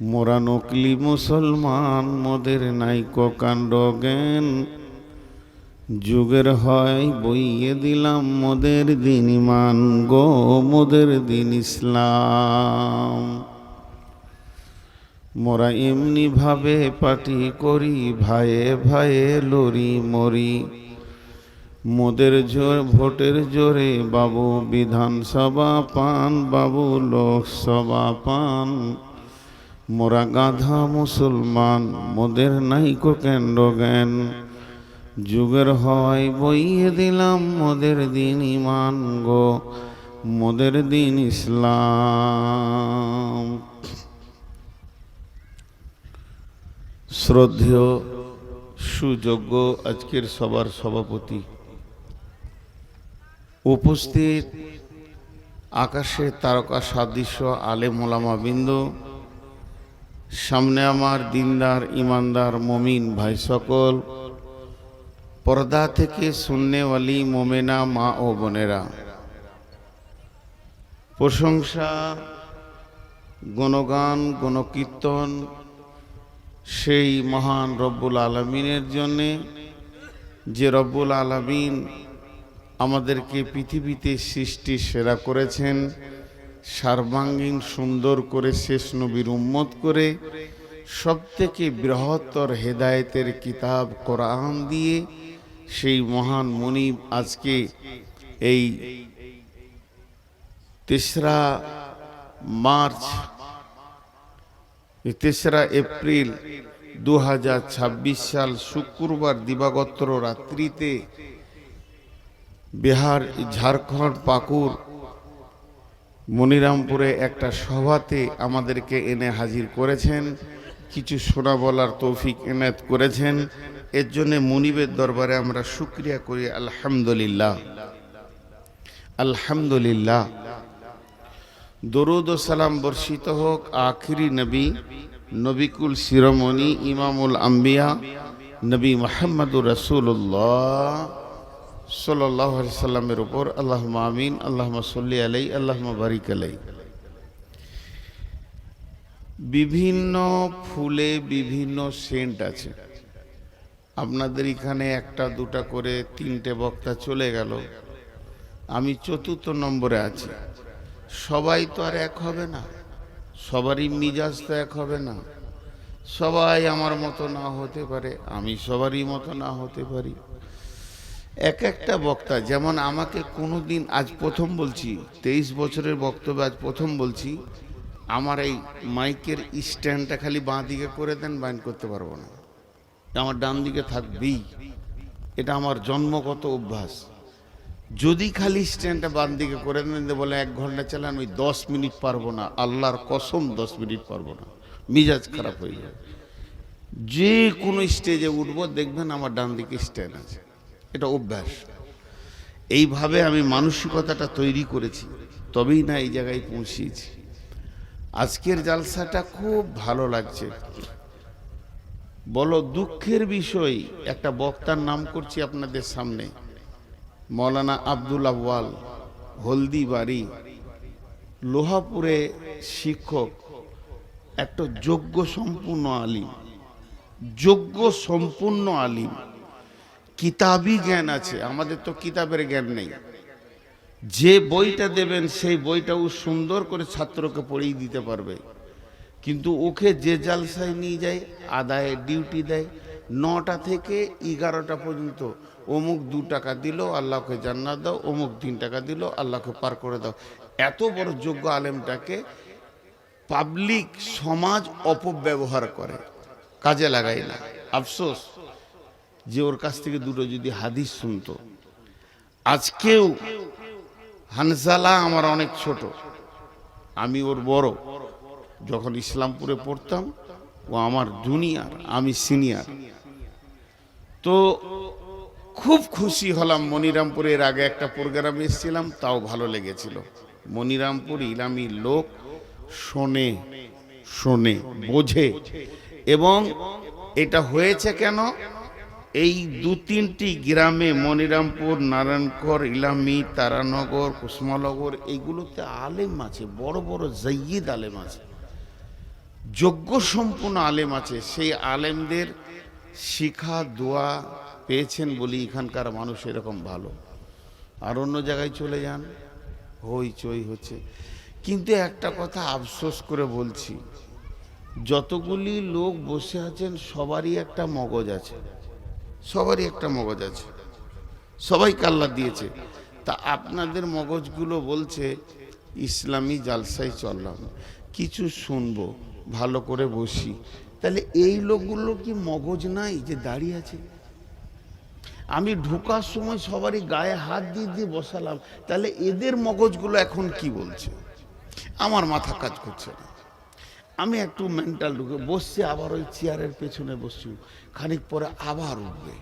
মোরা নকলি মুসলমান, মোদের নাইকো কাণ্ড জ্ঞান। যুগের হয় বইয়ে দিলাম মোদের দিন ইমান গো, মোদের দিন ইসলাম। মোরা এমনি ভাবে পার্টি করি, ভাইয়ে ভাইয়ে লড়ি মরি। মোদের ভোটের জোরে বাবু বিধানসভা পান, বাবু লোকসভা পান। মোরা গাধা মুসলমান, মোদের নাইকো কাণ্ড জ্ঞান। যুগের হয় বইয়ে দিলাম মোদের দিন ইমান গো, মোদের দিন ইসলাম। শ্রদ্ধেয় সুযোগ্য আজকের সবার সভাপতি, উপস্থিত আকাশে তারকা সাদৃশ্য আলেম ওলামা বৃন্দ, সামনে আমার দিনদার ইমানদার মমিন ভাই সকল, পর্দা থেকে সুন্নেওয়ালি মোমেনা মা ও বোনেরা, প্রশংসা গুণগান গুণকীর্তন সেই মহান রব্বুল আলমিনের জন্যে, যে রব্বুল আলমিন আমাদেরকে পৃথিবীতে সৃষ্টি সেরা করেছেন, সর্বাঙ্গীন সুন্দর করে শেষ নবীর উম্মত করে সবথেকে বৃহত্তর হেদায়েতের কিতাব কোরআন দিয়ে সেই মহান মুনিব আজকে এই 3রা এপ্রিল 2026 সাল শুক্রবার দিবাগত রাত্রিতে বিহার ঝাড়খণ্ড পাকুড় মনিরামপুরে একটা সভাতে আমাদেরকে এনে হাজির করেছেন, কিছু শোনা বলার তৌফিক এনায়েত করেছেন। এর জন্য মুনিবের দরবারে আমরা শুকরিয়া করি আলহামদুলিল্লাহ, আলহামদুলিল্লাহ। দরুদ ও সালাম বর্ষিত হোক আখিরি নবী, নবিকুল শিরোমণি ইমামুল আম্বিয়া নবী মুহাম্মদুর রাসূলুল্লাহ সাল্লাল্লাহু আলাইহি সাল্লামের উপর। আল্লাহুম্মা আমিন, আল্লাহুম্মা সাল্লি আলাইহি, আল্লাহুম্মা বারিক আলাইহি। বিভিন্ন ফুলে বিভিন্ন সেন্ট আছে। আপনাদের এখানে একটা দুটা করে 3টে বক্তা চলে গেল, আমি 4র্থ নম্বরে আছি। সবাই তো আর এক হবে না, সবারই মিজাজ তো এক হবে না, সবাই আমার মতো না হতে পারে, আমি সবারই মতো না হতে পারি। এক একটা বক্তা যেমন আমাকে কোনোদিন, আজ প্রথম বলছি, 23 বছরের বক্তব্য আজ প্রথম বলছি, আমার এই মাইকের স্ট্যান্ডটা খালি বাঁ দিকে করে দেন, বাইন করতে পারবো না, আমার ডান দিকে থাকবেই, এটা আমার জন্মগত অভ্যাস। যদি খালি স্ট্যান্ডটা বাম দিকে করে দেন, বলে 1 ঘন্টা চালান, ওই 10 মিনিট পারবো না, আল্লাহর কসম 10 মিনিট পারবো না, মিজাজ খারাপ হয়ে যাবে। যে কোনো স্টেজে উঠবো দেখবেন আমার ডান দিকে স্ট্যান্ড আছে, এটা অভ্যাস। এইভাবে আমি মানসিকতাটা তৈরি করেছি, তবেই না এই জায়গায় পৌঁছিয়েছি। আজকের জালসাটা খুব ভালো লাগছে। বলো দুঃখের বিষয়, একটা বক্তার নাম করছি আপনাদের সামনে, মৌলানা আব্দুল আউয়াল, হলদিবাড়ি লোহাপুরে শিক্ষক, একটা যোগ্য সম্পূর্ণ আলিম, যোগ্য সম্পূর্ণ আলিম, কিতাবি জ্ঞান আছে, আমাদের তো কিতাবের জ্ঞান নেই। যে বইটা দেবেন সেই বইটাও সুন্দর করে ছাত্রকে পড়িয়ে দিতে পারবে, কিন্তু ওকে যে জালসায় নিয়ে যায়, আদায় ডিউটি দেয় 9টা থেকে 11টা পর্যন্ত, অমুক 2 টাকা দিল আল্লাহকে জান্নাত দাও, অমুক 3 টাকা দিল আল্লাহকে পার করে দাও। এত বড় যোগ্য আলেমটাকে পাবলিক সমাজ অপব্যবহার করে, কাজে লাগায় না। আফসোস যে ওর কাছ থেকে দুটো যদি হাদিস শুনতো। আজকেও হানজালা আমার অনেক ছোট, আমি ওর বড়। যখন ইসলামপুরে পড়তাম ও আমার জুনিয়র, আমি সিনিয়র। তো খুব খুশি হলাম, মনিরামপুরের আগে একটা প্রোগ্রামে এসেছিলাম, তাও ভালো লেগেছিল। মনিরামপুর ইলামি লোক শোনে, শোনে বোঝে। এবং এটা হয়েছে কেন, এই 2-3টি গ্রামে, মনিরামপুর, নারায়ণখোর, ইলামি, তারানগর, কুসমানগর, এইগুলোতে আলেম আছে, বড় বড় জাইয়িদ আলেম আছে। যোগ্য সম্পূর্ণ আলেম আছে, সেই আলেমদের শিক্ষা দোয়া পেয়েছেন বলি এখানকার মানুষ এরকম ভালো। আর অন্য জায়গায় চলে যান, হইচই হচ্ছে। কিন্তু একটা কথা আফসোস করে বলছি, যতগুলি লোক বসে আছেন সবারই একটা মগজ আছে, সবারই একটা মগজ আছে, সবাইকে আল্লাহ দিয়েছে। তা আপনাদের মগজগুলো বলছে ইসলামী জালসায় চললাম, কিছু শুনবো, ভালো করে বসি। তাহলে এই লোকগুলো কি মগজ নাই যে দাঁড়িয়ে আছে? আমি ঢোকার সময় সবারই গায়ে হাত দিয়ে দিয়ে বসালাম, তাহলে এদের মগজগুলো এখন কি বলছে? আমার মাথা কাজ করছে না। আমি একটু মেন্টাল ঢুকে বসছি, আবার ওই চেয়ারের পেছনে বসছি, খানিক পরে আবার উঠবে।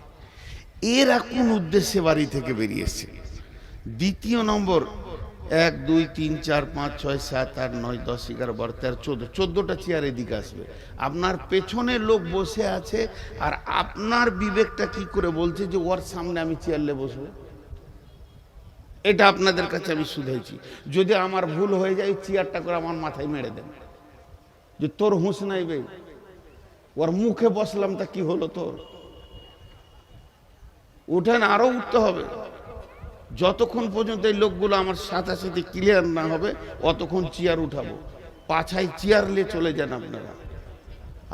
এরা কোন উদ্দেশ্যে বাড়ি থেকে বেরিয়েছে? দ্বিতীয় নম্বর, 1 2 3 4 5 6 7 8 9 10 11 12 13 14, 14টা চেয়ার এদিকে আসবে। আপনার পেছনে লোক বসে আছে, আর আপনার বিবেকটা কি করে বলছে যে ওর সামনে আমি চেয়ারলে বসবো? এটা আপনাদের কাছে আমি শুধাইছি। যদি আমার ভুল হয়ে যায়, চেয়ারটা করে আমার মাথায় মেরে দেন, যে তোর হুঁশ নাই বে, ওর মুখে বসলাম তা কি হলো তোর? উঠেন, আরো উঠতে হবে। যতক্ষণ পর্যন্ত এই লোকগুলো আমার সাথে সাথে ক্লিয়ার না হবে, অতক্ষণ চেয়ার উঠাবো। পাছায় চেয়ার নিয়ে চলে যান আপনারা।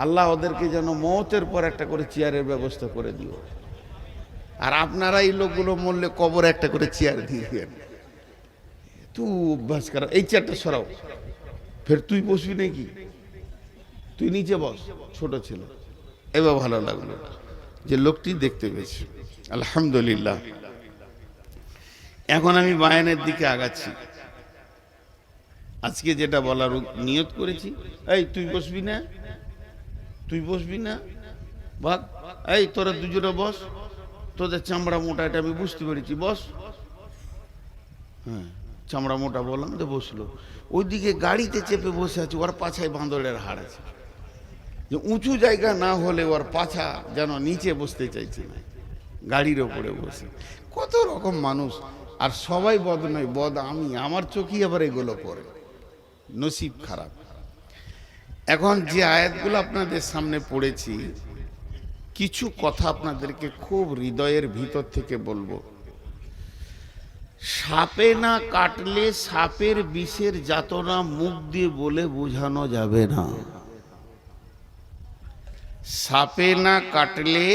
আল্লাহ ওদেরকে যেন মওতের পর একটা করে চেয়ারের ব্যবস্থা করে দিও। আর আপনারা এই লোকগুলো মরলে কবর একটা করে চেয়ার দিয়ে দেন। তুই অভ্যাস কর, এই চেয়ারটা সরাও, ফের তুই বসবি নাকি? তুই নিচে বস, ছোট ছিল। এবার ভালো লাগলো যে লোকটি দেখতে পেয়েছি, আলহামদুলিল্লাহ। এখন আমি বায়ানের দিকে আগাচ্ছি। আজকে যেটা বলার নিয়ত করেছি, এই তুই বসবি না, তুই বসবি না, ভাগ, এই তোরা দুজনে বস, তোদের চামড়া মোটা, এটা আমি বুঝতে পেরেছি, বস। হ্যাঁ, চামড়া মোটা বললাম তো বসলো। ওইদিকে গাড়িতে চেপে বসে আছে, ওর পাছায় বাঁদরের হাড় আছে, যে উঁচু জায়গা না হলে ওর পাছা যেন নিচে বসতে চাইছে না, গাড়ির ওপরে বসে। কত রকম মানুষ, আর সবাই বদ নয়, বদ আমি, আমার চোখই আবার এগুলো পড়ে, নসিব খারাপ। এখন যে আয়াতগুলো আপনাদের সামনে পড়েছি, কিছু কথা আপনাদেরকে খুব হৃদয়ের ভিতর থেকে বলবো। সাপে না কাটলে সাপের বিষের যাতনা মুখ দিয়ে বলে বোঝানো যাবে না। সাপে না কাটলে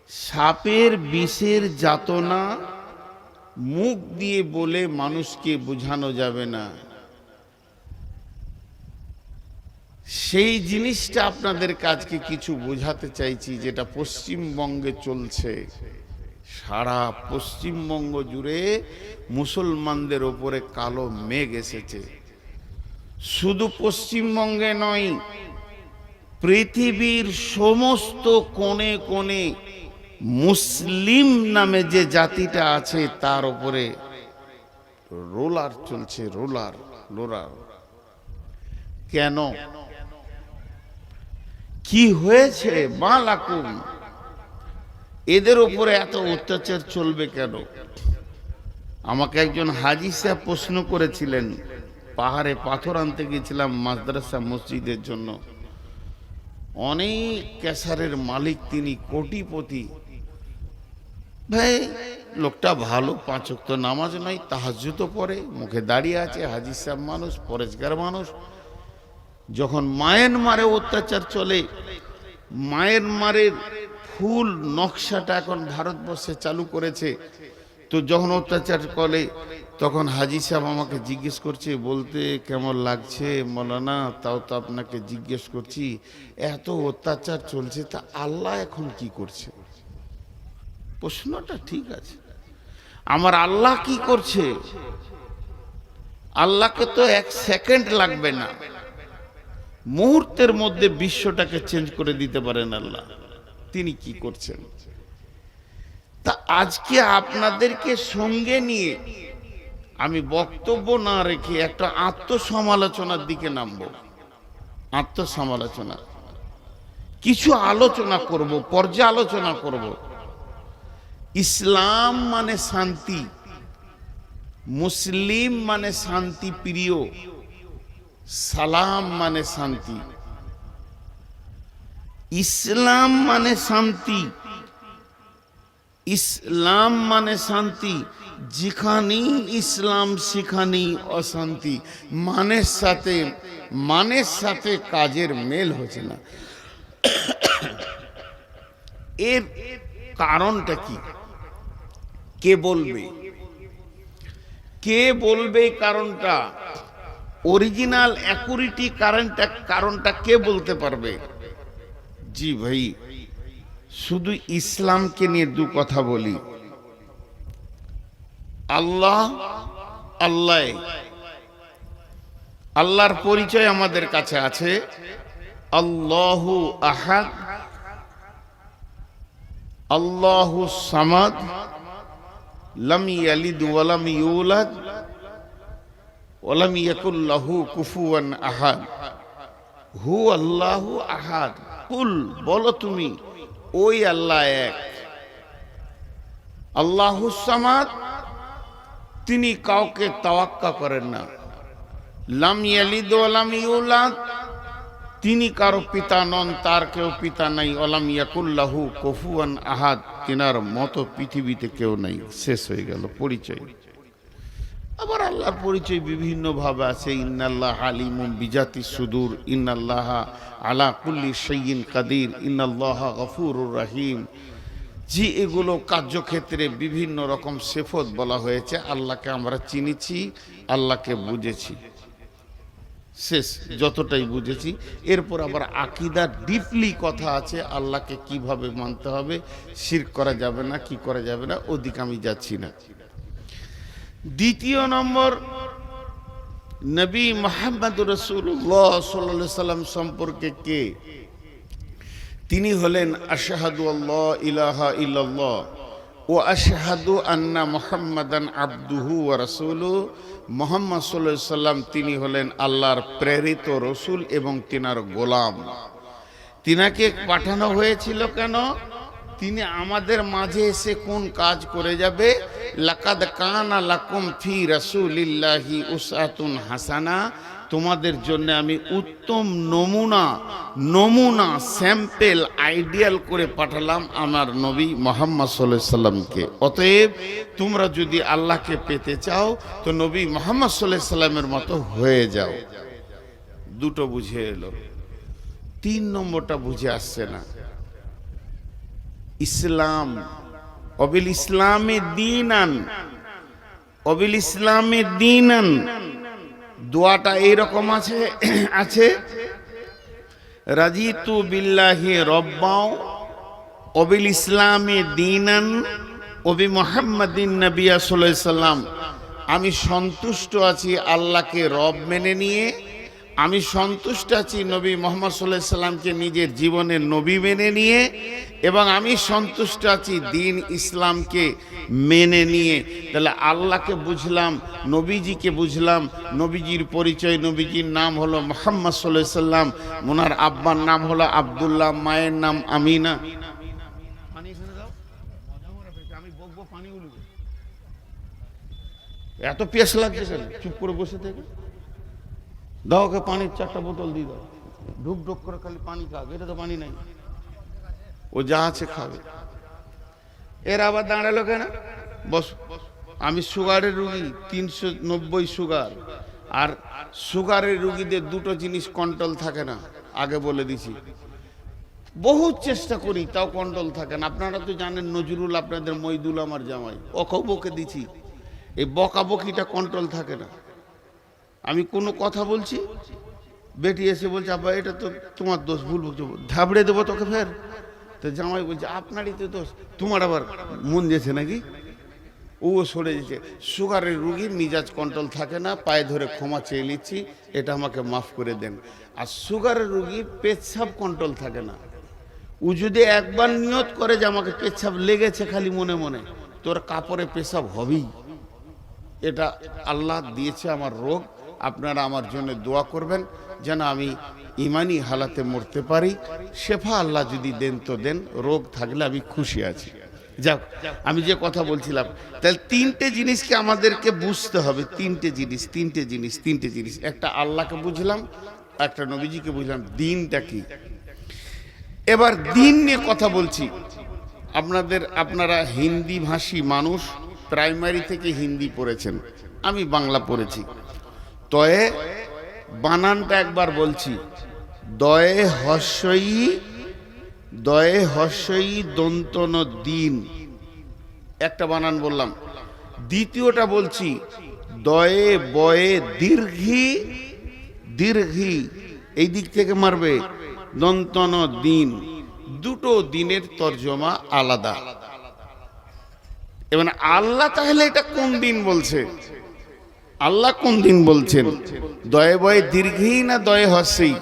সাপের বিষের যাতনা মুখ দিয়ে বলে মানুষকে বোঝানো যাবে না। সেই জিনিসটা আপনাদের কাছকে কিছু বোঝাতে চাইছি, যেটা পশ্চিমবঙ্গে চলছে। সারা পশ্চিমবঙ্গ জুড়ে মুসলমানদের ওপরে কালো মেঘ এসেছে। শুধু পশ্চিমবঙ্গে নয়, পৃথিবীর সমস্ত কোণে কোণে মুসলিম নামে যে জাতিটা আছে তার উপরে রোলার চলছে, রোলার রোলার। কেন, কি হয়েছে? মালাকুম, এদের উপরে এত অত্যাচার চলবে কেন? আমাকে একজন হাজি সাহেব প্রশ্ন করেছিলেন। পাহাড়ে পাথর আনতে গেছিলাম মাদ্রাসা মসজিদের জন্য। অনেক ক্যাসারের মালিক, তিনি কোটিপতি। ভাই লোকটা ভালো, 5 ওয়াক্ত নামাজ নয়, তাহাজ্জুদও পড়ে, মুখে দাঁড়িয়ে আছে, হাজি সাহেব মানুষ, পরেশগার মানুষ। যখন মায়ানমারে অত্যাচার চলে, মায়ানমারের ফুল নকশাটা এখন ভারতবর্ষে চালু করেছে, তো যখন অত্যাচার করে তখন হাজি সাহেব আমাকে জিজ্ঞেস করছে, বলতে কেমন লাগছে মৌলানা, তাও তো আপনাকে জিজ্ঞেস করছি, এত অত্যাচার চলছে, তা আল্লাহ এখন কি করছে? প্রশ্নটা ঠিক আছে, আমার আল্লাহ কি করছে? আল্লাহকে তো 1 সেকেন্ড লাগবে না, মুহূর্তের মধ্যে বিশ্বটাকে চেঞ্জ করে দিতে পারেন আল্লাহ। তিনি কি করছেন? তা আজকে আপনাদেরকে সঙ্গে নিয়ে আমি বক্তব্য না রেখে একটা আত্মসমালোচনার দিকে নামবো। আত্মসমালোচনা, কিছু আলোচনা করব, পর্যালোচনা করব। ইসলাম মানে শান্তি, মুসলিম মানে শান্তি প্রিয়, সালাম মানে শান্তি, ইসলাম মানে শান্তি, ইসলাম মানে শান্তি। যেখানেই ইসলাম সেখানেই অশান্তি। মানের সাথে কাজের মেল হচ্ছে না। এর কারণটা কি? কে বলবে? কে বলবে কারণটা? অরিজিনাল অ্যাকুরেটি কারণটা কে বলতে পারবে? জি ভাই, শুধু ইসলামকে নিয়ে দু কথা বলি। আল্লাহর পরিচয় আমাদের কাছে আছে। আল্লাহু আহাদ, আল্লাহু সামাদ, লাম ইয়ালিদ ওয়া লাম ইউলাদ ওয়া লাম ইয়াকুল লাহু কুফুয়ান আহাদ। হু আল্লাহু আহাদ। কুল, বলো তুমি, ওই আল্লাহ এক। আল্লাহু সামাদ, তিনি কাউকে তাওয়াক্কা করেন না। লাম ইয়ালিদ ওয়া লাম ইউলাদ, তিনি কারো পিতা নন, তার কেউ পিতা নাই। ওয়ালাম ইয়াকুল লাহু কুফুয়ান আহাদ, তিনার মতো পৃথিবীতে কেউ নাই। শেষ হয়ে গেল পরিচয়। আবার আল্লাহর পরিচয় বিভিন্ন ভাবে আছে। ইন্নাল্লাহ আলিমুম বিজাতি সুদূর, ইন্নাল্লাহ আলা কুল্লি শাইইন কাদির, ইন্নাল্লাহ গফুরুর রহিম। জি, এগুলো কার্যক্ষেত্রে বিভিন্ন রকম সিফত বলা হয়েছে। আল্লাহকে আমরা চিনেছি, আল্লাহকে বুঝেছি, শেষ যতটাই বুঝেছি। এরপর আবার আকীদা ডিপলি কথা আছে, আল্লাহকে কিভাবে মানতে হবে, শিরক করা যাবে না, কি করা যাবে না, ওদিকে আমি যাচ্ছি না। দ্বিতীয় নম্বর, নবী মুহাম্মদুর রাসূলুল্লাহ সাল্লাল্লাহু আলাইহি সাল্লাম সম্পর্কে কে? তিনি হলেন আশহাদু আল্লা ইলাহা ইল্লাল্লাহ ও আশহাদু আন্না মুহাম্মাদান আবদুহু ওয়া রাসূলুহু। মুহাম্মদ সাল্লাল্লাহু আলাইহি সাল্লাম তিনি হলেন আল্লাহর প্রেরিত রসুল এবং তিনার গোলাম। তিনাকে পাঠানো হয়েছিল কেন? তিনি আমাদের মাঝে এসে কোন কাজ করে যাবে? লাকাদ কানা লাকুম ফি রাসূলিল্লাহি উসওয়াতুন হাসানা, তোমাদের জন্য আমি উত্তম নমুনা স্যাম্পল আইডিয়াল করে পাঠালাম আমার নবী মুহাম্মদ সাল্লাল্লাহু আলাইহি সাল্লামকে। অতএব তোমরা যদি আল্লাহকে পেতে চাও তো নবী মুহাম্মদ সাল্লাল্লাহু আলাইহি সাল্লামের মতো হয়ে যাও। দুটো বুঝে এলো, তিন নম্বরটা বুঝে আসছে না। ইসলাম, অবিল ইসলামে দীনান, অবিল ইসলামে দীনান। দোয়াটা এইরকম আছে রাজিতু বিল্লাহি রব্বাও অবিল ইসলামে দীনান ওবি মুহাম্মাদিন নবিয়্যা সাল্লাল্লাহু আলাইহি সাল্লাম। আমি সন্তুষ্ট আছি আল্লাহকে রব মেনে নিয়ে, আমি সন্তুষ্ট আছি নবী মুহাম্মদ সাল্লাল্লাহু আলাইহি সাল্লামকে নিজের জীবনের নবী মেনে নিয়ে, এবং আমি সন্তুষ্ট আছি দিন ইসলামকে মেনে নিয়ে। তাহলে আল্লাহকে বুঝলাম, নবীজিকে বুঝলাম, নবীজির পরিচয়, নবীজির নাম হলো মুহাম্মদ সাল্লাল্লাহু আলাইহি সাল্লাম, ওনার আব্বার নাম হলো আব্দুল্লাহ, মায়ের নাম আমিনা। এত পিয়াস লাগছে কেন? চুপ করে বসে থেকে দাও, ওকে পানির 4টা বোতল দিয়ে দাও, ঢুক ঢুক করে খালি পানি খাবে। এটা তো পানি নাই, ও যা আছে খাবে। এর আবার দাঁড়ালো কেন? বস, আমি সুগারের রুগী, 390 সুগার। আর সুগারের রুগীদের দুটো জিনিস কন্ট্রোল থাকে না, আগে বলে দিছি। বহুত চেষ্টা করি তাও কন্ট্রোল থাকে না। আপনারা তো জানেন নজরুল, আপনাদের মইদুল আমার জামাই, ওকেও বকে দিছি। এই বকাবকিটা কন্ট্রোল থাকে না। আমি কোনো কথা বলছি, বেটি এসে বলছে আব্বা এটা তো তোমার দোষ, ভুল বলছো, ধাবড়ে দেবো তোকে ফের। তো জামাই বলছে আপনারই তো দোষ, তোমার আবার মন যেছে নাকি? ও সরে যেছে। সুগারের রুগী মিজাজ কন্ট্রোল থাকে না, পায়ে ধরে ক্ষমা চেয়ে নিচ্ছি, এটা আমাকে মাফ করে দেন। আর সুগারের রুগী পেচ্ছাপ কন্ট্রোল থাকে না। ও যদি একবার নিয়ত করে যে আমাকে পেচ্ছাপ লেগেছে খালি মনে মনে, তোর কাপড়ে পেশাব হবেই। এটা আল্লাহ দিয়েছে আমার রোগ। আপনারা আমার জন্য দোয়া করবেন যেন আমি ইমানি হালাতে মরতে পারি। শেফা আল্লাহ যদি দেন তো দেন, রোগ থাকলে আমি খুশি আছি। যাক, আমি যে কথা বলছিলাম, তাহলে তিনটে জিনিসকে আমাদেরকে বুঝতে হবে। তিনটে জিনিস। একটা আল্লাহকে বুঝলাম, একটা নবীজিকে বুঝলাম, দিনটা কি। এবার দিন নিয়ে কথা বলছি। আপনারা হিন্দি ভাষী মানুষ, প্রাইমারি থেকে হিন্দি পড়েছেন, আমি বাংলা পড়েছি। তয়ে বানানটা একবার বলছি, দয়ে হস্যই দন্তন দিন, একটা বানান বললাম। দ্বিতীয়টা বলছি, দয়ে বয়ে দীর্ঘি, এই দিক থেকে মারবে, দন্তন দিন। দুটো দিনের তর্জমা আলাদা। এবার আল্লাহ তাহলে এটা কোন দিন বলছে? আল্লাহ কোন দিন বলছেন? দয়ে বয়ে দীর্ঘই না দয়ে হস্যই?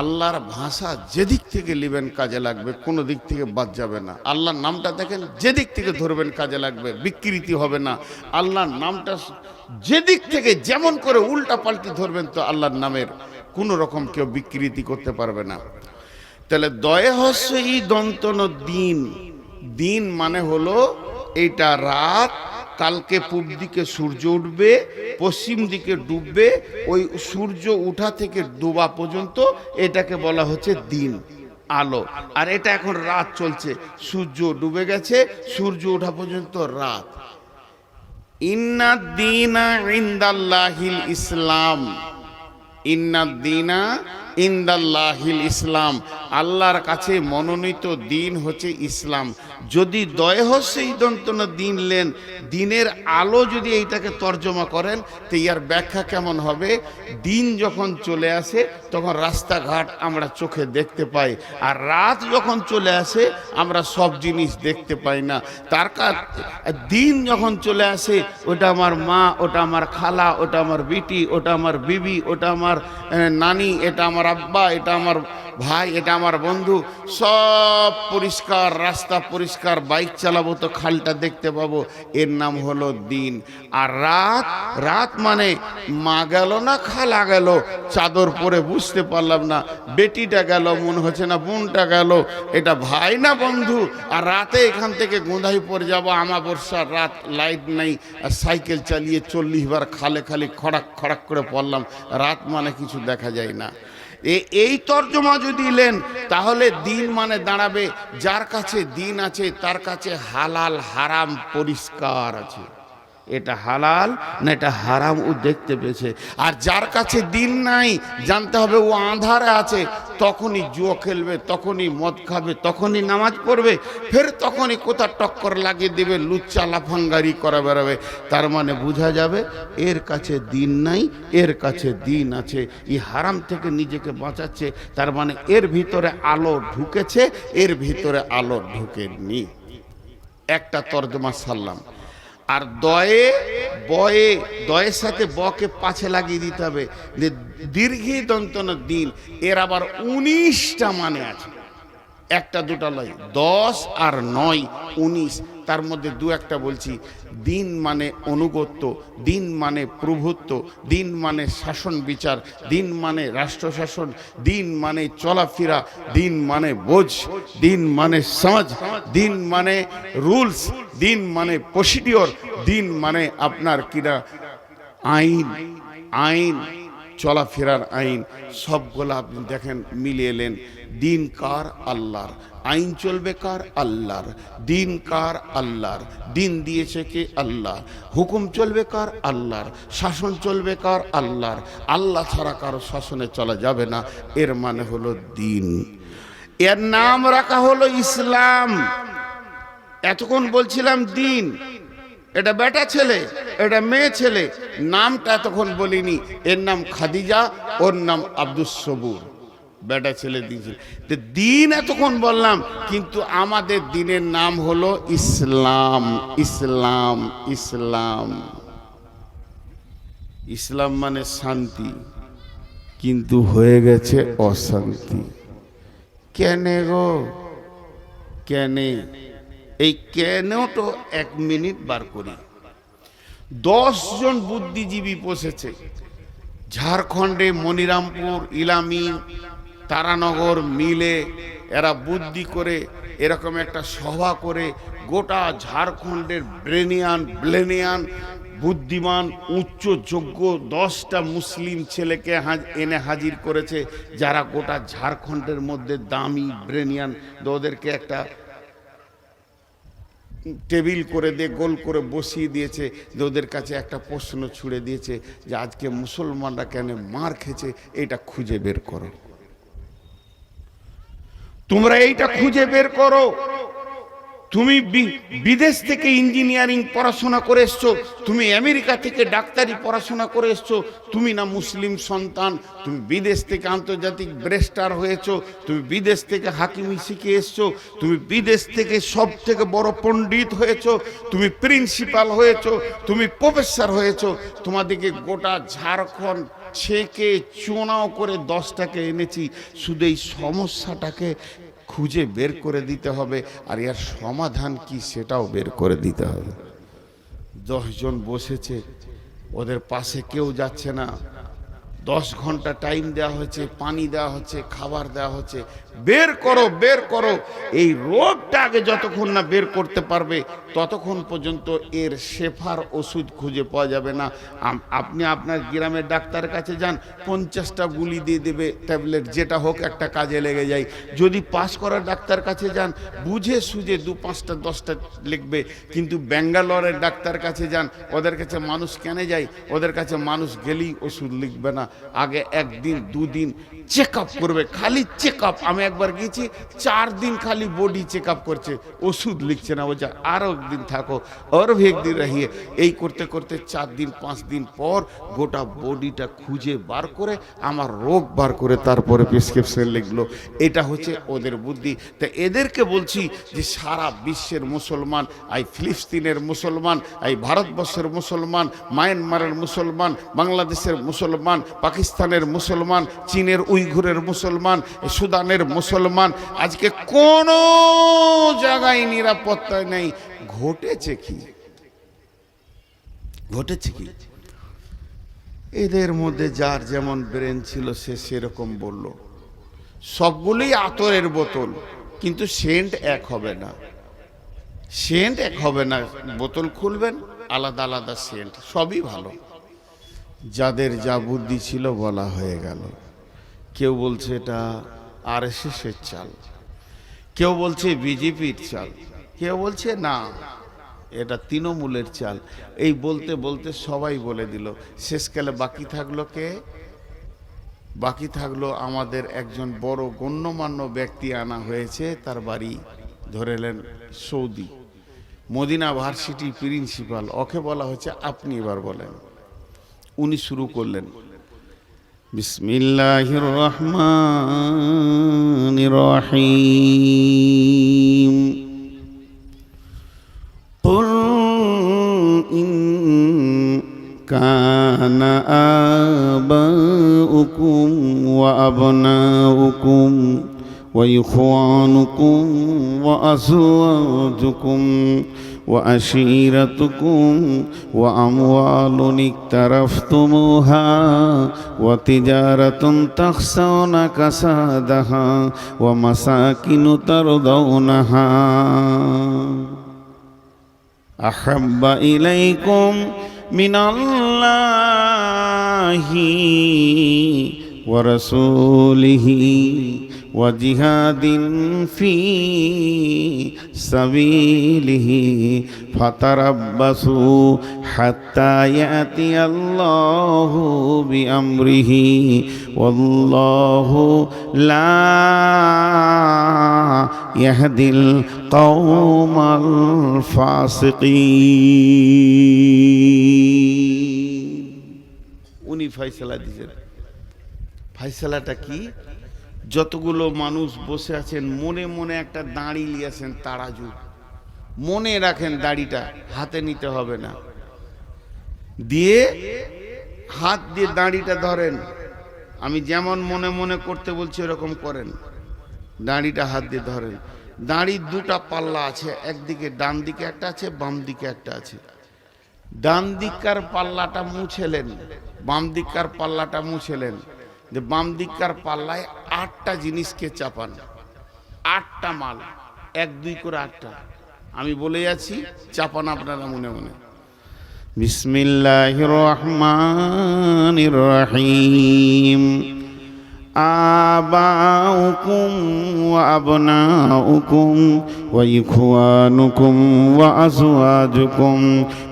আল্লাহর ভাষা যেদিক থেকে নেবেন কাজে লাগবে, কোনো দিক থেকে বাদ যাবে না। আল্লাহর নামটা দেখেন, যেদিক থেকে ধরবেন কাজে লাগবে, বিকৃতি হবে না। আল্লাহর নামটা যেদিক থেকে যেমন করে উল্টা পাল্টি ধরবেন, তো আল্লাহর নামের কোনো রকম কেউ বিকৃতি করতে পারবে না। তাহলে দয়ে হস্যই দন্তন দিন, দিন মানে হলো এইটা রাত, কালকে পূব দিকে সূর্য উঠবে, পশ্চিম দিকে ডুববে, ওই সূর্য উঠা থেকে ডোবা পর্যন্ত এটাকে বলা হচ্ছে দিন, আলো। আর এটা এখন রাত চলছে, সূর্য ডুবে গেছে, সূর্য ওঠা পর্যন্ত রাত। ইন্নাদ দীনা ইনদাল্লাহিল ইসলাম, ইন্নাদ দীনা ইনদাল্লাহিল ইসলাম, আল্লাহর কাছে মনোনীত দিন হচ্ছে ইসলাম। যদি দয়ে হস্যই দন্তন দিন লেন, দিনের আলো যদি এইটাকে তর্জমা করেন, তো ইয়ার ব্যাখ্যা কেমন হবে? দিন যখন চলে আসে তখন রাস্তাঘাট আমরা চোখে দেখতে পাই, আর রাত যখন চলে আসে আমরা সব জিনিস দেখতে পাই না। তার দিন যখন চলে আসে, ওটা আমার মা, ওটা আমার খালা, ওটা আমার বিটি, ওটা আমার বিবি, ওটা আমার নানি, এটা আমার আব্বা, এটা আমার ভাই, এটা আমার বন্ধু, সব পরিষ্কার, রাস্তা পরিষ্কার, বাইক চালাবো তো খালটা দেখতে পাবো, এর নাম হলো দিন। আর রাত, রাত মানে মা গেল না খালা গেল, চাদর পরে বুঝতে পারলাম না, বেটিটা গেল মনে হচ্ছে না, বোনটা গেল, এটা ভাই না বন্ধু। আর রাতে এখান থেকে গোঁধাই পড়ে যাবো, আমাবস্যার রাত, লাইট নেই, আর সাইকেল চালিয়ে 40 বার খালে খালি খড়াক খড়াক করে পড়লাম। রাত মানে কিছু দেখা যায় না। এই তর্জমা যদি লেন, তাহলে দিন মানে দাঁড়াবে, যার কাছে দিন আছে তার কাছে হালাল হারাম পরিষ্কার আছে, এটা হালাল না এটা হারাম ও দেখতে পেয়েছে। আর যার কাছে দিন নাই, জানতে হবে ও আঁধারে আছে, তখনই জুয়ো খেলবে, তখনই মদ খাবে, তখনই নামাজ পড়বে, ফের তখনই কোথা টক্কর লাগিয়ে দেবে, লুচ্চা লাফাঙ্গারি করে বেড়াবে। তার মানে বোঝা যাবে এর কাছে দিন নাই, এর কাছে দিন আছে। এই হারাম থেকে নিজেকে বাঁচাচ্ছে, তার মানে এর ভিতরে আলো ঢুকেছে, এর ভিতরে আলো ঢুকেনি। একটা তর্জমা সারলাম। আর দয়ে বয়ে, দয়ের সাথে বকে পাছে লাগিয়ে দিতে হবে, দীর্ঘি দন্তন দিন, এর আবার 19টা মানে আছে, একটা দুটা লয়, 10 আর 9 19, তার মধ্যে দু একটা বলছি। দিন মানে অনুগত্য, দিন মানে প্রভুত্ব, দিন মানে শাসন বিচার, দিন মানে রাষ্ট্র শাসন, দিন মানে চলাফেরা, দিন মানে বোঝ, দিন মানে সমাজ, দিন মানে রুলস, দিন মানে প্রসিডিওর, দিন মানে আপনার কিনা আইন, আইন চলাফেরার আইন, সবগুলো আপনি দেখেন মিলিয়ে এলেন। দিন কার? আল্লাহর। আইন চলবে কার? আল্লাহর। দিন কার? আল্লাহর। দিন দিয়েছে কে? আল্লাহ। হুকুম চলবে কার? আল্লাহর। শাসন চলবে কার? আল্লাহর। আল্লাহ ছাড়া কারো শাসনে চলা যাবে না, এর মানে হলো দিন। এর নাম রাখা হলো ইসলাম। এতক্ষণ বলছিলাম দিন, এটা বেটা ছেলে, এটা মেয়ে ছেলে, নামটা তখন বলিনি। এর নাম খাদিজা, ওর নাম আব্দুস সবুর, বেটা ছেলে দিয়েছিল। দিন এতক্ষণ বললাম, কিন্তু আমাদের দিনের নাম হলো ইসলাম। ইসলাম, ইসলাম, ইসলাম মানে শান্তি, কিন্তু হয়ে গেছে অশান্তি। কেনে গো কেনে? এই কেনটা 1 মিনিট বার করি। 10 জন বুদ্ধিজীবী বসেছে ঝাড়খণ্ডে, মনিরামপুর, ইলামি, তারানগর মিলে এরা বুদ্ধি করে এরকম একটা সভা করে গোটা ঝাড়খণ্ডের ব্রেনিয়ান বুদ্ধিমান উচ্চ যোগ্য 10টা মুসলিম ছেলেকে এনে হাজির করেছে, যারা গোটা ঝাড়খণ্ডের মধ্যে দামি ব্রেনিয়ান। ওদেরকে একটা টেবিল করে দিয়ে গোল করে বসিয়ে দিয়েছে, যে ওদের কাছে একটা প্রশ্ন ছুড়ে দিয়েছে যে আজকে মুসলমানরা কেন মার খেয়েছে, এটা খুঁজে বের করো। তোমরা এইটা খুঁজে বের করো। তুমি বিদেশ থেকে ইঞ্জিনিয়ারিং পড়াশোনা করে এসছো, তুমি আমেরিকা থেকে ডাক্তারি পড়াশোনা করে এসছো, তুমি না মুসলিম সন্তান? তুমি বিদেশ থেকে আন্তর্জাতিক ব্যারিস্টার হয়েছো, তুমি বিদেশ থেকে হাকিমি শিখে এসছো, তুমি বিদেশ থেকে সব থেকে বড় পণ্ডিত হয়েছো, তুমি প্রিন্সিপাল হয়েছো, তুমি প্রফেসর হয়েছো। তোমাদেরকে গোটা ঝাড়খণ্ড ছেঁকে চুনাও করে 10টাকে এনেছি, শুধু এই সমস্যাটাকে খুঁজে বের করে দিতে হবে, আর এর সমাধান কি সেটাও বের করে দিতে হবে। 10 জন বসেছে, ওদের পাশে কেউ যাচ্ছে না। 10 ঘন্টা টাইম দেওয়া হচ্ছে, পানি দেওয়া হচ্ছে, খাবার দেওয়া হচ্ছে, বের করো বের করো। এই রোগটা আগে যতক্ষণ না বের করতে পারবে ততক্ষণ পর্যন্ত এর শেফার ওষুধ খুঁজে পাওয়া যাবে না। আপনি আপনার গ্রামের ডাক্তারের কাছে যান, 50টা গুলি দিয়ে দেবে ট্যাবলেট, যেটা হোক একটা কাজে লেগে যায়। যদি পাস করার ডাক্তার কাছে যান, বুঝে সুঝে 2, 5টা 10টা লিখবে। কিন্তু ব্যাঙ্গালোরের ডাক্তার কাছে যান, ওদের কাছে মানুষ কেন যায়? ওদের কাছে মানুষ গেলেই ওষুধ লিখবে না, আগে 1 দিন 2 দিন চেক আপ করবে, খালি চেক আপ। আমি একবার গেছি, 4 দিন খালি বডি চেক আপ করছে, ওষুধ লিখছে না। বলছে আরো একদিন থাকো, আর একদিন রহিয়ে। এই করতে করতে 4 দিন 5 দিন পর গোটা বডিটা খুঁজে বার করে আমার রোগ বার করে তারপরে প্রেসক্রিপশন লিখলো। এটা হচ্ছে ওদের বুদ্ধি। তা এদেরকে বলছি যে সারা বিশ্বের মুসলমান, এই ফিলিস্তিনের মুসলমান, এই ভারতবর্ষের মুসলমান, মায়ানমারের মুসলমান, বাংলাদেশের মুসলমান, পাকিস্তানের মুসলমান, চীনের উইঘুরের মুসলমান, সুদানের মুসলমান, আজকে কোনো জায়গায় নিরাপত্তা নেই। ঘটেছে কি? ঘটেছে কি? এদের মধ্যে যার যেমন ব্রেন ছিল সে সেরকম বলল। সবগুলোই আতরের বোতল, কিন্তু সেন্ট এক হবে না। সেন্ট এক হবে না। বোতল খুলবেন, আলাদা আলাদা সেন্ট, সবই ভালো। যাদের যা বুদ্ধি ছিল বলা হয়ে গেল। কেউ বলছে এটা আরএসএসের চাল, কেউ বলছে বিজেপির চাল, কেউ বলছে না এটা তৃণমূলের চাল। এই বলতে বলতে সবাই বলে দিল। শেষকালে বাকি থাকলো কে? বাকি থাকলো আমাদের একজন বড় গণ্যমান্য ব্যক্তি আনা হয়েছে, তার বাড়ি ধরেলেন সৌদি, মদিনা ভার্সিটি প্রিন্সিপাল। ওকে বলা হচ্ছে আপনি এবার বলেন। উনি শুরু করলেন, বিসমিল্লাহির রহমানির রহিম। কুল ইন কানা আবাউকুম ওয়া আবনাউকুম ওয়া ইখওয়ানুকুম ওয়া আজওয়াজুকুম وعشيرتكم وأموال اقترفتموها وتجارة تخشون كسادها ومساكن ترضونها أحب إليكم من الله ورسوله وجهاد في سبيله فتربصوا حتى يأتي الله بأمره والله لا يهدي القوم الفاسقين। উনি ফয়সালা দিয়েছেন। ফয়সালাটা কি? যতগুলো মানুষ বসে আছেন মনে মনে একটা দাঁড়ি নিয়েছেন, তারাজু মনে রাখেন, দাড়িটা হাতে নিতে হবে না, দিয়ে হাত দিয়ে দাড়িটা ধরেন। আমি যেমন মনে মনে করতে বলছি এরকম করেন, দাড়িটা হাত দিয়ে ধরেন। দাড়ির 2টা পাল্লা আছে, একদিকে ডান দিকে একটা আছে, বাম দিকে একটা আছে। ডান দিককার পাল্লাটা মুছেলেন, বাম দিককার পাল্লাটা মুছেলেন। যে বাম দিককার পাল্লায় 8টা জিনিসকে চাপান, 8টা মাল, 1 2 করে 8টা। আমি বলে যাচ্ছি, চাপান আপনারা মনে মনে। বিসমিল্লাহির রহমানির রহিম। آباؤكم وأبناؤكم وإخوانكم وأزواجكم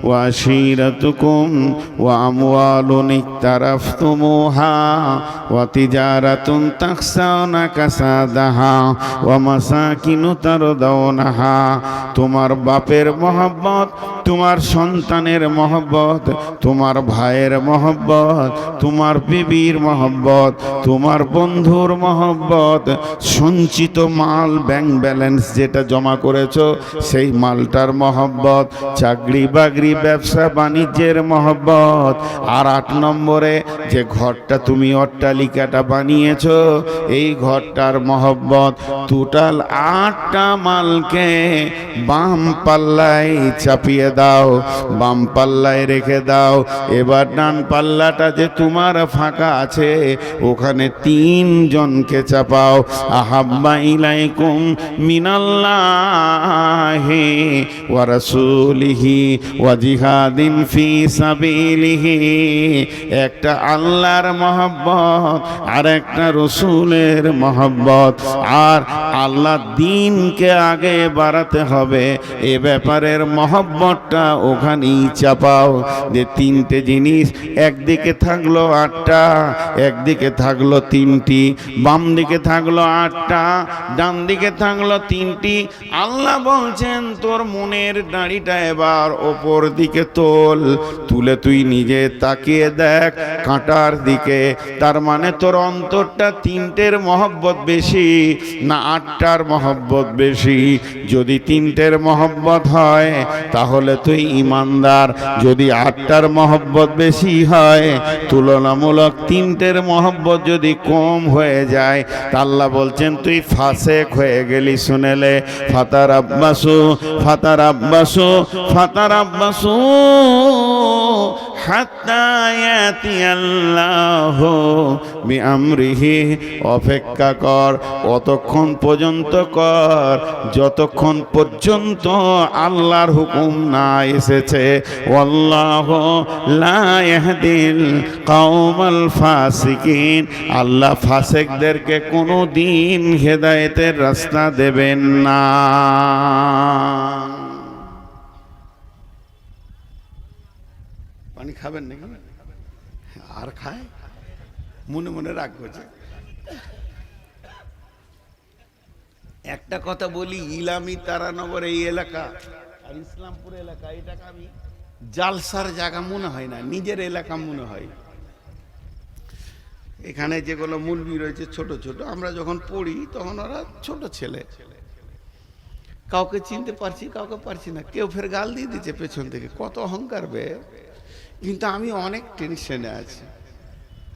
وعشيرتكم وأموال اقترفتموها وتجارة تخشون كسادها ومساكن ترضونها। তোমার বাপের মহব্বত, তোমার সন্তানের মহব্বত, তোমার ভাইয়ের মহব্বত, তোমার বিবির মহব্বত, তোমার বন্ধুর মহব্বত, সঞ্চিত মাল, ব্যাংক ব্যালেন্স যেটা জমা করেছো সেই মালটার মহব্বত, চাকরি বাকরি ব্যবসা বাণিজ্যের মহব্বত, আর 8 নম্বরে যে ঘরটা তুমি অট্টালিকাটা বানিয়েছো এই ঘরটার মহব্বত। টোটাল 8টা মালকে বাম পাল্লায় চাপিয়ে দাও, বাম পাল্লায় রেখে দাও। এবার ডান পাল্লাটা যে তোমার ফাঁকা আছে ওখানে 3 জনকে চাপাও। আহাব্বা ইলাইকুম মিনাল্লাহি ওয়া রাসূলিহি ওয়া জিহাদিন ফি সাবিলিহি। একটা আল্লাহর মহব্বত আর একটা রসুলের মহব্বত, আর আল্লাহ দ্বীনকে আগে বাড়াতে হবে এ ব্যাপারের মহব্বতটা ওখানেই চাপাও। যে 3টে জিনিস, একদিকে থাকলো 8টা, একদিকে থাকলো 3টি, বাম দিকে থাকলো 8টা, ডান দিকে থাকলো 3টি। আল্লাহ বলছেন তোর মনের দাড়িটা এবার ওপর দিকে তোল, তুলে তুই নিজে তাকিয়ে দেখ কাঁটার দিকে। তার মানে তোর অন্তরটা 3টের মহব্বত বেশি না 8টার মহব্বত বেশি? যদি 3টের মহব্বত হয় তাহলে তুই ইমানদার, যদি 8টার মহব্বত বেশি হয়, তুলনামূলক 3টের মহব্বত যদি কম হয়ে যায় তা আল্লাহ বলছেন তুই ফাসেক হয়ে গেলি। শুনেলে ফাতার আব্বাসু ফাতার আব্বাসু ফাতার আব্বাসু হাত্তা ইয়াতিয়াল্লাহু বিআমরিহি। অপেক্ষা কর, অতক্ষণ পর্যন্ত কর যতক্ষণ পর্যন্ত আল্লাহর হুকুম না এসেছে। ওয়াল্লাহু লা ইয়াহদিল কওমাল ফাসিকিন। আল্লাহ ফাসিকদেরকে কোনো দিন হেদায়েতের রাস্তা দেবেন না। পানি খাবেন নাকি? আর খায়? মনে মনে রাগ করছে। একটা কথা বলি, ইলামি তারানগর এই এলাকা আর ইসলামপুর এলাকা, এটাকে আমি জালসার জায়গা মনে হয় না, নিজের এলাকা মনে হয়। এখানে যেগুলো মুলবি রয়েছে ছোট ছোট, আমরা যখন পড়ি তখন ওরা ছোট ছেলে, কাউকে চিনতে পারছি কাউকে পারছি না, কেউ ফের গাল দিয়ে দিচ্ছে পেছন থেকে, কত অহংকার বে। কিন্তু আমি অনেক টেনশনে আছি,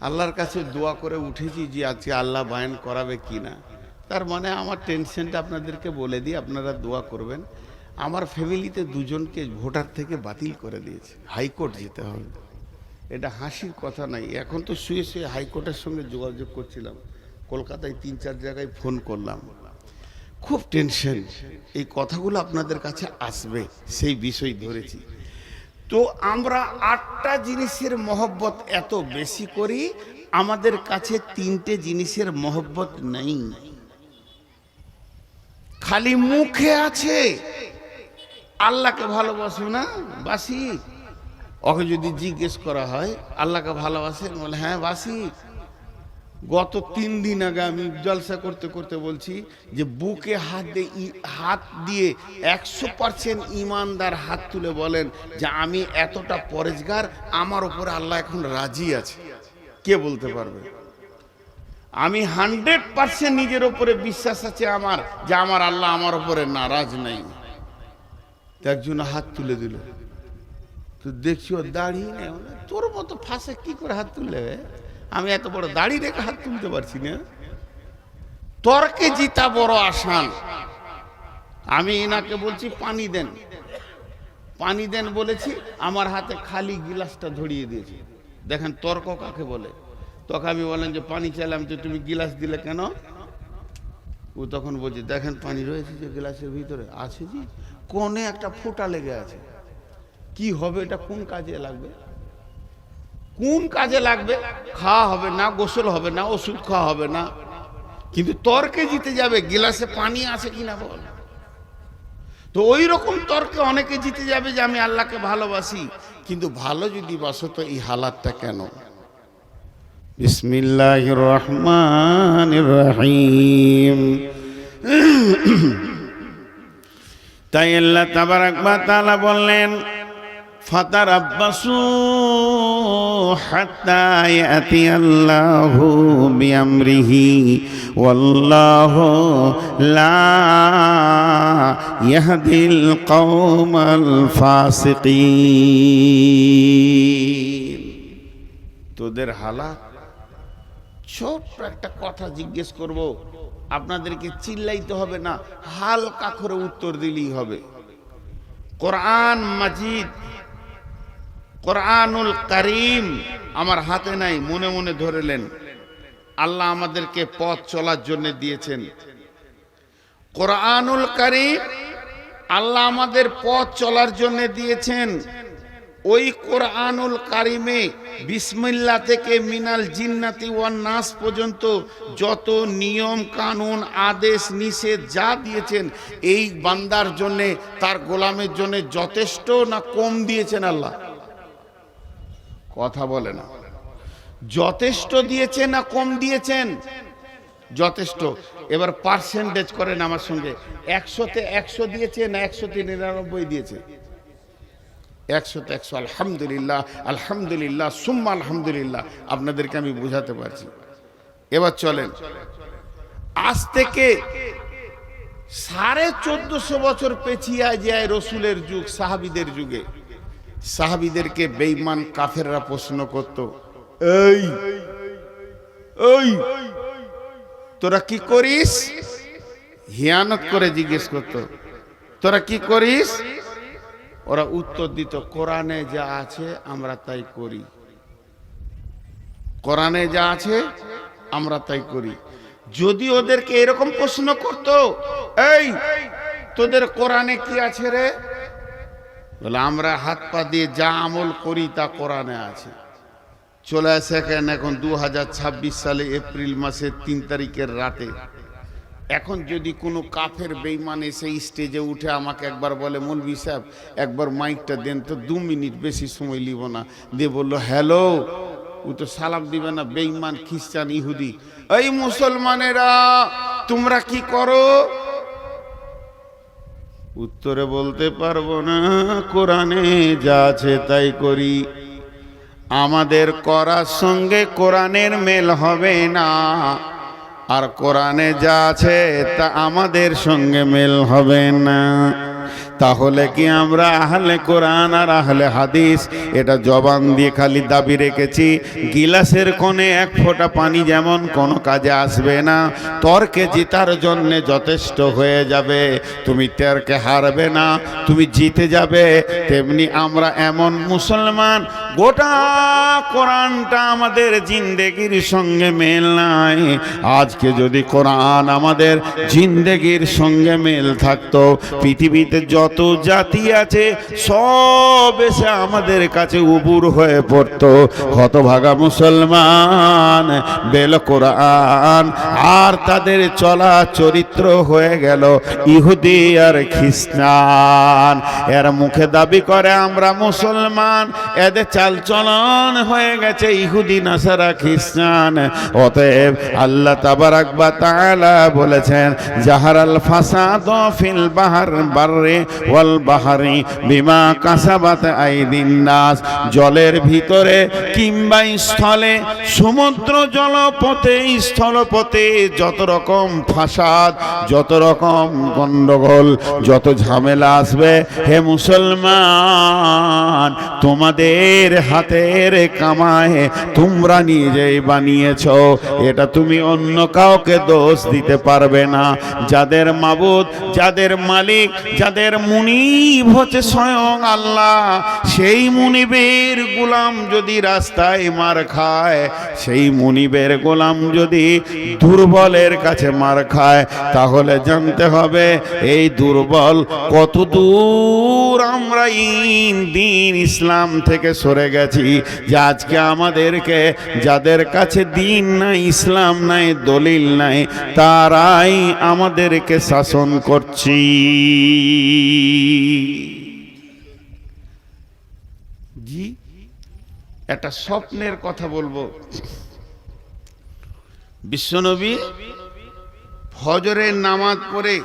আল্লাহর কাছে দোয়া করে উঠেছি যে আজকে আল্লাহ বায়ান করাবে কিনা। তার মানে আমার টেনশনটা আপনাদেরকে বলে দিই, আপনারা দোয়া করবেন। আমার ফ্যামিলিতে 2 জনকে ভোটার থেকে বাতিল করে দিয়েছে, হাইকোর্ট যেতে হবে। এটা হাসির কথা নাই। এখন তো শুয়ে শুয়ে হাইকোর্টের সঙ্গে যোগাযোগ করছিলাম, কলকাতায় 3-4 জায়গায় ফোন করলাম, খুব টেনশন। এই কথাগুলো আপনাদের কাছে আসবে সেই বিষয় ধরেছি। তো আমরা 8টা জিনিসের মহব্বত এত বেশি করি, আমাদের কাছে 3টে জিনিসের মহব্বত নেই, খালি মুখে আছে আল্লাহকে ভালোবাসো না বাসি। ওকে যদি জিজ্ঞেস করা হয় আল্লাহকে ভালোবাসেন, বলে হ্যাঁ বাসি। গত 3 দিন আগে আমি জলসা করতে করতে বলছি যে বুকে হাত দিয়ে 100% ইমানদার হাত তুলে বলেন যে আমি এতটা পরেজগার, আমার উপরে আল্লাহ এখন রাজি আছে। কে বলতে পারবে? আমি 100% নিজের উপরে বিশ্বাস আছে আমার, যে আমার আল্লাহ আমার উপরে নারাজ নাই। একজন হাত তুলে দিল, তো দেখছি ওর দাড়ি নেই। তোর মতো ফাঁসে কি করে হাত তুললে? আমি এত বড় দাড়ি রেখে হাত তুলতে পারছি না। তর্কে জিতা বড় আসান। আমি এনাকে বলছি পানি দেন, পানি দেন বলেছি, আমার হাতে খালি গিলাসটা ধরিয়ে দিয়েছি। দেখেন তর্ক কাকে বলে। তখন আমি বললাম যে পানি চাইলাম, তো তুমি গিলাস দিলে কেন? ও তখন বলছে দেখেন পানি রয়েছে যে গ্লাসের ভিতরে আছে, জি কোণে একটা ফোঁটা লেগে আছে, কি হবে এটা? কোন কাজে লাগবে? কোন কাজে লাগবে? খাওয়া হবে না, গোসল হবে না, ওষুধ খাওয়া হবে না, কিন্তু তর্কে জিতে যাবে গিলাসে পানি আছে কিনা বল। তো ওই রকম তর্কে অনেকে জিতে যাবে যে আমি আল্লাহকে ভালোবাসি, কিন্তু ভালো যদি বাসো তো এই হালাতটা কেন? বিসমিল্লাহির রহমানির রহিম। তাই আল্লাহ তাবারাক ওয়া তাআলা বললেন ফাতারাব্বাসু হাত্তা ইয়াতিয়াল্লাহু বিআমরিহি ওয়াল্লাহু লা ইয়াহদিল কওমাল ফাসিকিন। তোদের হালাত, ছোট্ট একটা কথা জিজ্ঞেস করব, আপনাদেরকে চিল্লাইতে হবে না, হালকা করে উত্তর দিলেই হবে। কোরআন মাজিদ, কোরআনুল কারীম আমার হাতে নাই, মনে মনে ধরেলেন। আল্লাহ আমাদেরকে পথ চলার জন্য দিয়েছেন কোরআনুল কারীম, আল্লাহ আমাদের পথ চলার জন্য দিয়েছেন। ওই কোরআনুল কারিমে বিসমিল্লাহ থেকে মিনাল জিন্নাতি ওয়ান নাস পর্যন্ত যত নিয়ম কানুন আদেশ নিষেধ যা দিয়েছেন, এই বান্দার জন্য, তার গোলামের জন্য যথেষ্ট না কম দিয়েছেন? আল্লাহ কথা বলে না। যথেষ্ট দিয়েছেন না কম দিয়েছেন? যথেষ্ট। এবার পার্সেন্টেজ করেন আমার সঙ্গে, 100-তে 100 দিয়েছে না 100-তে 99 দিয়েছে? 100-তে 100। আলহামদুলিল্লাহ, আলহামদুলিল্লাহ, সুম্মা আলহামদুলিল্লাহ। আপনাদেরকে আমি বোঝাতে পারছি। এবার চলেন, আজ থেকে 1450 বছর পেছিয়ে যায় রসুলের যুগ, সাহাবীদের যুগে। সাহাবীদেরকে বেঈমান কাফেররা প্রশ্ন করত, এই এই তোরা কি করিস? হিয়ানত করে জিজ্ঞেস করত, তোরা কি করিস? ওরা উত্তর দিত, কোরআনে যা আছে আমরা তাই করি, কোরআনে যা আছে আমরা তাই করি। যদি ওদেরকে এরকম প্রশ্ন করত, এই তোদের কোরআনে কি আছে রে? বলে আমরা হাত পা দিয়ে যা আমল করি তা কোরআনে আছে। চলে আসে এখন 2026 সালে এপ্রিল মাসের 3 তারিখের রাতে। এখন যদি কোনো কাফের বেঈমান এসে স্টেজে উঠে আমাকে একবার বলে, মৌলভী সাহেব একবার মাইকটা দেন তো, 2 মিনিট, বেশি সময় লিব না, দিয়ে বললো হ্যালো, ও তো সালাম দিবে না, বেঈমান খ্রিস্টান ইহুদি। এই মুসলমানেরা তোমরা কি করো? উত্তরে বলতে পারবো না, কোরআনে যা আছে তাই করি। আমাদের করার সঙ্গে কোরআনের মেল হবে না, আর কোরআনে যা আছে তা আমাদের সঙ্গে মেল হবে না। তাহলে কি আমরা আহলে কোরআন আর আহলে হাদিস এটা জবান দিয়ে খালি দাবি রেখেছি? গিলাসের কোণে 1 ফোঁটা পানি যেমন কোনো কাজে আসবে না, তর্কে জিতার জন্য যথেষ্ট হয়ে যাবে। তুমি তর্কে হারবে না, তুমি জিতে যাবে। তেমনি আমরা এমন মুসলমান, গোটা কোরআনটা আমাদের জিন্দেগির সঙ্গে মেল নাই। আজকে যদি কোরআন আমাদের জিন্দেগির সঙ্গে মেল থাকতো, পৃথিবীতে যত জাতি আছে সব এসে আমাদের কাছে উবুর হয়ে পড়তো। হতভাগা মুসলমান বেল কোরআন, আর তাদের চলা চরিত্র হয়ে গেল ইহুদি আর খ্রিস্টান। এর মুখে দাবি করে আমরা মুসলমান, এদের চালচলন হয়ে গেছে ইহুদি নাসারা খ্রিস্টান। অতএব আল্লাহ তাবারাক ওয়া তাআলা বলেছেন, জাহারাল ফাসাদ ফিল বাহর বাররে ওয়াল বাহরি বিমা কাসাবাত আইদিন নাস। জলের ভিতরে কিংবা স্থলে, সমুদ্র জলপথে স্থলপথে যত রকম ফাসাদ, যত রকম গন্ডগোল, যত ঝামেলা আসবে, হে মুসলমান তোমাদের হাতের কামায় তোমরা নিজেই বানিয়েছো। এটা তুমি অন্য কাউকে দোষ দিতে পারবে না। যাদের মাবুদ, যাদের মালিক, যাদের মুনিব হচ্ছে স্বয়ং আল্লাহ। সেই মুনিবের গোলাম যদি রাস্তায় মার খায়, সেই মুনিবের গোলাম যদি দুর্বলের কাছে মার খায়, তাহলে জানতে হবে এই দুর্বল কত দূর আমরা দিন ইসলাম থেকে সরে গেছি, যে আজকে আমাদেরকে যাদের কাছে দিন নাই, ইসলাম নাই, দলিল নাই, তারাই আমাদেরকে শাসন করছি। জি, একটা স্বপ্নের কথা বলবো। বিশ্বনবী ফজরের নামাজ পড়ে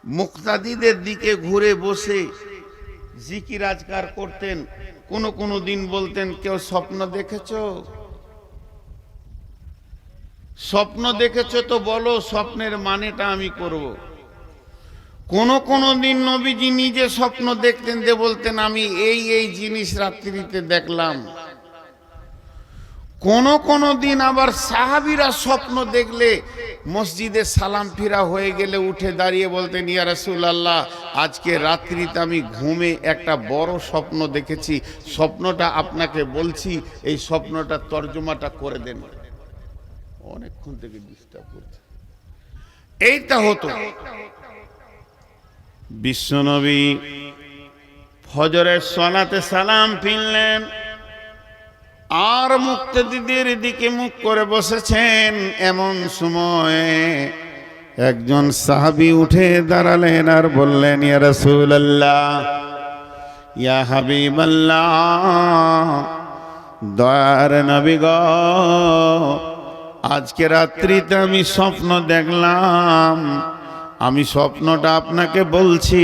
মুক্তাদিদের দিকে ঘুরে বসে জিকির আজকার করতেন। কোনো দিন বলতেন, কেউ স্বপ্ন দেখেছো? স্বপ্ন দেখেছো তো বলো, স্বপ্নের মানেটা আমি করব। কোনো দিন নবীজি নিজে স্বপ্ন দেখতেন, যে বলতেন আমি এই জিনিস রাত্রিতে দেখলাম। কোনো দিন আবার সাহাবীরা স্বপ্ন দেখলে মসজিদে সালাম ফিরা হয়ে গেলে উঠে দাঁড়িয়ে বলতেন, ইয়া রাসূলুল্লাহ, আজকে রাত্রিতে আমি ঘুমে একটা বড় স্বপ্ন দেখেছি, স্বপ্নটা আপনাকে বলছি, এই স্বপ্নটা তর্জমাটা করে দেন। অনেকক্ষণ থেকে ডিস্টার্ব করছে। এইটা হতো। বিশ্বনবী ফজরের সালাতে সালাম ফিরলেন, আর মুক্তাদিদের দিকে মুখ করে বসেছেন। এমন সময় একজন সাহাবী উঠে দাঁড়ালেন আর বললেন, ইয়া রাসূলুল্লাহ, ইয়া হাবিবাল্লাহ, দয়ার নবী গো, আজকে রাত্রিতে আমি স্বপ্ন দেখলাম। আমি স্বপ্নটা আপনাকে বলছি,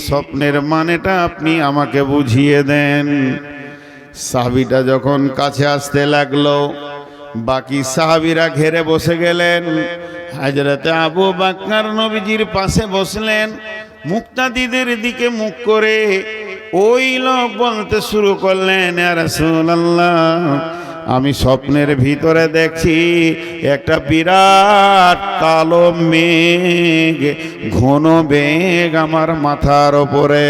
স্বপ্নের মানেটা আপনি আমাকে বুঝিয়ে দেন। সাহাবীটা যখন কাছে আসতে লাগলো, বাকি সাহাবীরা ঘেরে বসে গেলেন। হযরতে আবু বকর নবীজির পাশে বসলেন, মুক্তাদিদের দিকে মুখ করে ওই লোক বলতে শুরু করলেন, ইয়া রাসূলুল্লাহ, আমি স্বপ্নের ভিতরে দেখছি একটা বিরাট কালো মেঘ, ঘন মেঘ আমার মাথার ওপরে,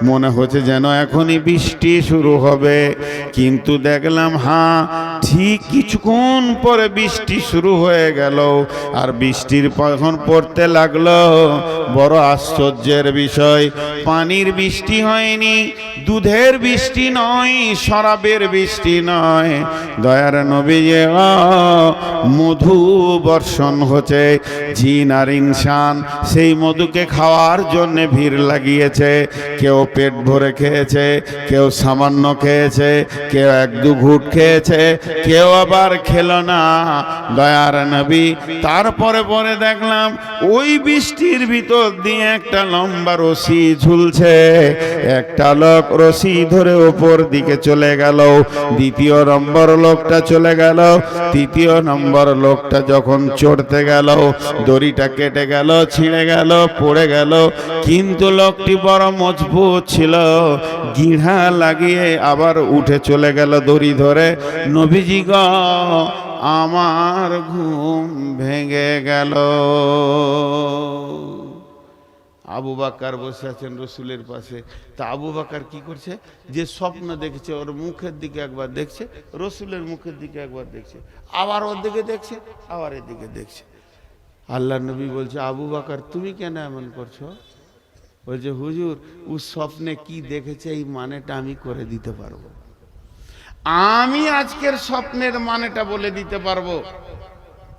মনে হচ্ছে যেন এখনই বৃষ্টি শুরু হবে। কিন্তু দেখলাম ঠিক কিছুক্ষণ পরে বৃষ্টি শুরু হয়ে গেল। আর বৃষ্টির যখন পড়তে লাগলো, বড় আশ্চর্যের বিষয়, পানির বৃষ্টি হয়নি, দুধের বৃষ্টি নয়, শরাবের বৃষ্টি নয়, দয়ার নবী, মধু বর্ষণ হচ্ছে। জিন আর ইনসান সেই মধুকে খাওয়ার জন্য ভিড় লাগিয়েছে। কেউ পেট ভরে খেয়েছে, কেউ সামান্য খেয়েছে, কেউ এক দু ঘুট খেয়েছে, কেউ আবার খেলো না। দয়ার নবী তারপরে পরে দেখলাম ওই বৃষ্টির ভিতর দিয়ে একটা লম্বা রশি ঝুলছে। একটা লোক রশি ধরে ওপর দিকে চলে গেল, দ্বিতীয় নম্বর লোকটা চলে গেল, তৃতীয় নম্বর লোকটা যখন চড়তে গেল, দড়িটা কেটে গেল, ছিঁড়ে গেল, পড়ে গেল। কিন্তু লোকটি বড় মজবুত ছিল, গিঁড়া লাগিয়ে আবার উঠে চলে গেল দড়ি ধরে। নবীজি গো, আমার ঘুম ভেঙে গেল। আবু বকর বসে আছেন রসুলের পাশে। তা আবু বকর কি করছে, যে স্বপ্ন দেখেছে ওর মুখের দিকে একবার দেখছে, রসুলের মুখের দিকে একবার দেখছে, আবার ওর দিকে দেখছে, আবার এদিকে দেখছে। আল্লাহ নবী বলছে, আবু বকর তুমি কেন এমন করছো? বলছে, হুজুর, ও স্বপ্নে কি দেখেছে এই মানেটা আমি করে দিতে পারবো। আমি আজকের স্বপ্নের মানেটা বলে দিতে পারবো,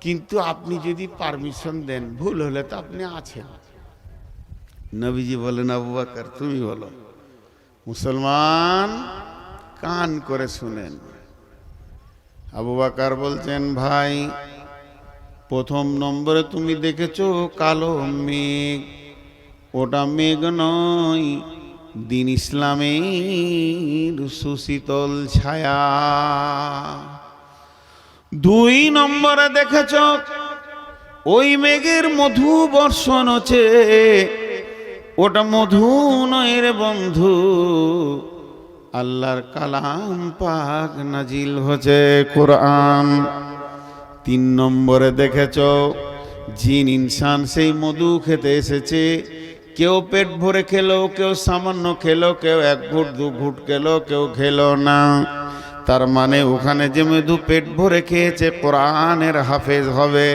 কিন্তু আপনি যদি পারমিশন দেন, ভুল হলে তো আপনি আছেন। নবীজি বলেন, আবু বকর তুমি বলো। মুসলমান কান করে শুনেন। আবু বকর বলছেন, ভাই, প্রথম নম্বরে তুমি দেখেছো কালো মেঘ, ওটা মেঘ নয়, দিন ইসলামের সুশীতল ছায়া। দুই নম্বরে দেখেছ ওই মেঘের মধু বর্ষণ হচ্ছে, ওটা মধু নয় রে বন্ধু, আল্লাহর কালাম পাক নাজিল হচ্ছে, কোরআন। তিন নম্বরে দেখেছ জিন ইনসান সেই মধু খেতে এসেছে, কেউ পেট ভরে খেলো, কেউ সামান্য খেলো, কেউ এক ঘুট দু ঘুট খেলো, কেউ খেলো না। তার মানে ওখানে যে মধু পেট ভরে খেয়েছে কোরআনের হাফেজ হবে,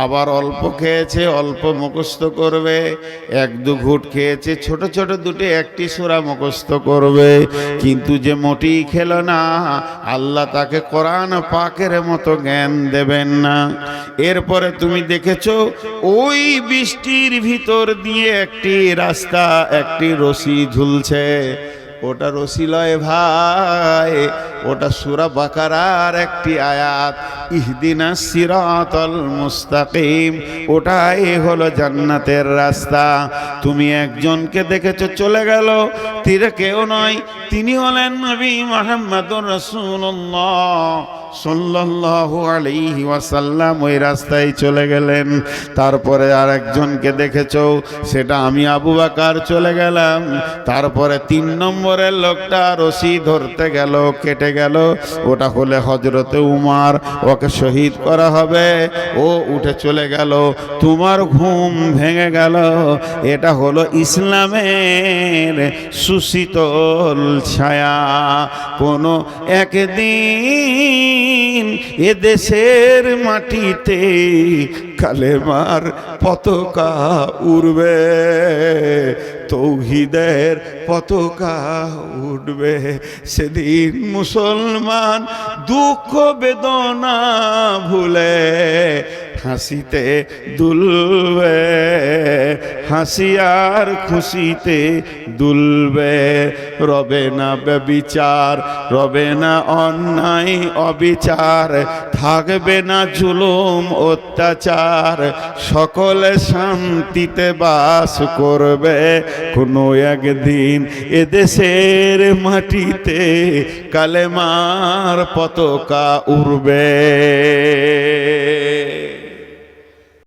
আবার অল্প খেয়েছে অল্প মুখস্থ করবে, এক দু ঘুট খেয়েছে ছোট ছোট দুটি একটি সূরা মুখস্থ করবে। কিন্তু যে মোটেই খেলো না, আল্লাহ তাকে কোরআন পাকের মতো জ্ঞান দেবেন না। এরপরে তুমি দেখেছো ওই বৃষ্টির ভিতর দিয়ে একটি রাস্তা, একটি রশি ঝুলছে। ওটা রশি লয় ভাই, ওটা সূরা বাকারার একটি আয়াত, ইহদিনাস সিরাতাল মুস্তাকিম। ওটাই হলো জান্নাতের রাস্তা। তুমি একজনকে দেখেছো চলে গেল, তীরে কেউ নয়, তিনি হলেন নবী মুহাম্মদুর রাসূলুল্লাহ সাল্লাল্লাহু আলাইহি ওয়াসাল্লাম। ওই রাস্তায় চলে গেলেন। তারপরে আর একজনকে দেখেছো, সেটা আমি আবু বকর চলে গেলাম। তারপরে 3 নম্বরের লোকটা রশি ধরতে গেল, কেটে গেল। ওটা হলে হযরতে উমর, ওকে শহীদ করা হবে। ও উঠে চলে গেল, তোমার ঘুম ভেঙে গেল। এটা হলো ইসলামের সুশীতল ছায়া। কোনো একদিন এ দেশের মাটিতে কালেমার পতাকা উড়বে, তৌহিদের পতাকা উঠবে। সেদিন মুসলমান দুঃখ বেদনা ভুলে হাসিতে দুলবে, হাসি আর খুশিতে দুলবে। রবে না ব্যভিচার, রবে না অন্যায় অবিচার, থাকবে না জুলুম অত্যাচার, সকলে শান্তিতে বাস করবে। কোনো একদিন এদেশের মাটিতে কালেমার পতাকা উড়বে।